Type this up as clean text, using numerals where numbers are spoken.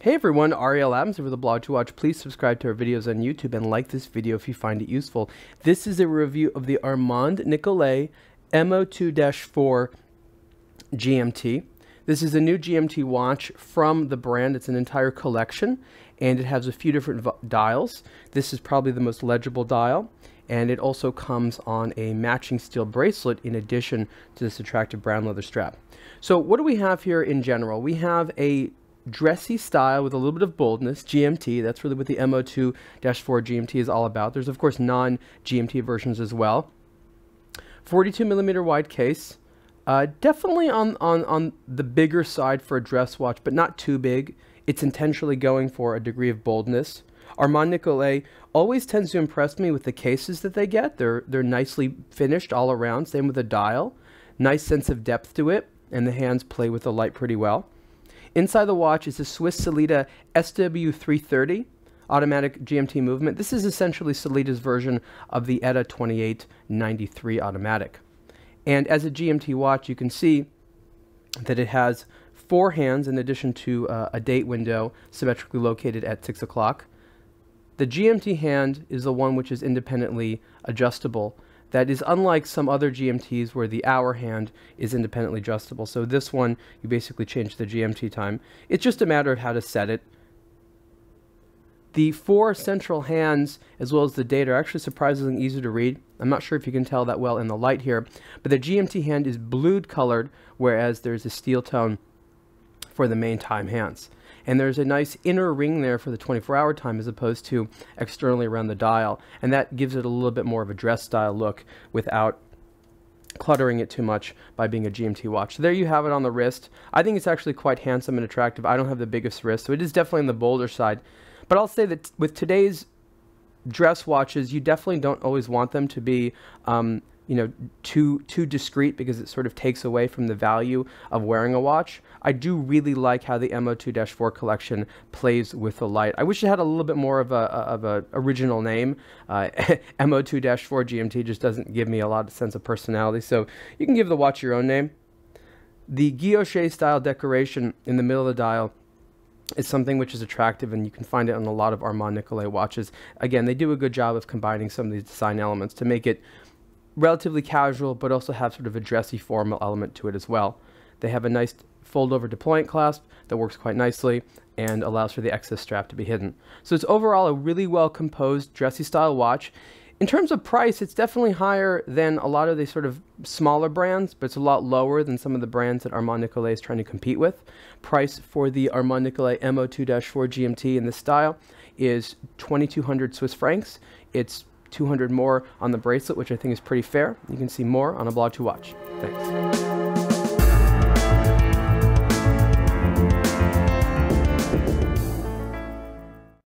Hey everyone, Ariel Adams here with a blog to watch. Please subscribe to our videos on YouTube and like this video if you find it useful. This is a review of the Armand Nicolet MO2-4 GMT. This is a new GMT watch from the brand. It's an entire collection and it has a few different dials. This is probably the most legible dial, and it also comes on a matching steel bracelet in addition to this attractive brown leather strap. So what do we have here in general? We have a dressy style with a little bit of boldness, GMT. That's really what the MO2-4 GMT is all about. There's of course non-GMT versions as well. 42mm wide case. Definitely on the bigger side for a dress watch, but not too big. It's intentionally going for a degree of boldness. Armand Nicolet always tends to impress me with the cases that they get. They're nicely finished all around. Same with the dial. Nice sense of depth to it, and the hands play with the light pretty well. Inside the watch is a Swiss Sellita SW330 automatic GMT movement. This is essentially Sellita's version of the ETA 2893 automatic. And as a GMT watch, you can see that it has 4 hands in addition to a date window symmetrically located at 6 o'clock. The GMT hand is the one which is independently adjustable. That is unlike some other GMTs where the hour hand is independently adjustable. So this one, you basically change the GMT time. It's just a matter of how to set it. The 4 central hands, as well as the date, are actually surprisingly easy to read. I'm not sure if you can tell that well in the light here, but the GMT hand is blued colored, whereas there's a steel tone for the main time hands. And there's a nice inner ring there for the 24-hour time as opposed to externally around the dial. And that gives it a little bit more of a dress style look without cluttering it too much by being a GMT watch. So there you have it on the wrist. I think it's actually quite handsome and attractive. I don't have the biggest wrist, so it is definitely on the bolder side. But I'll say that with today's dress watches, you definitely don't always want them to be too discreet, because it sort of takes away from the value of wearing a watch. I do really like how the MO2-4 collection plays with the light. I wish it had a little bit more of a original name. MO2-4 GMT just doesn't give me a lot of sense of personality, so you can give the watch your own name. The guilloche style decoration in the middle of the dial is something which is attractive, and you can find it on a lot of Armand Nicolet watches. Again, they do a good job of combining some of these design elements to make it relatively casual, but also have sort of a dressy formal element to it as well. They have a nice fold-over deployant clasp that works quite nicely and allows for the excess strap to be hidden. So it's overall a really well-composed, dressy style watch. In terms of price, it's definitely higher than a lot of the sort of smaller brands, but it's a lot lower than some of the brands that Armand Nicolet is trying to compete with. Price for the Armand Nicolet MO2-4 GMT in this style is 2,200 Swiss francs. It's 200 more on the bracelet, which I think is pretty fair. You can see more on a blog to watch. Thanks.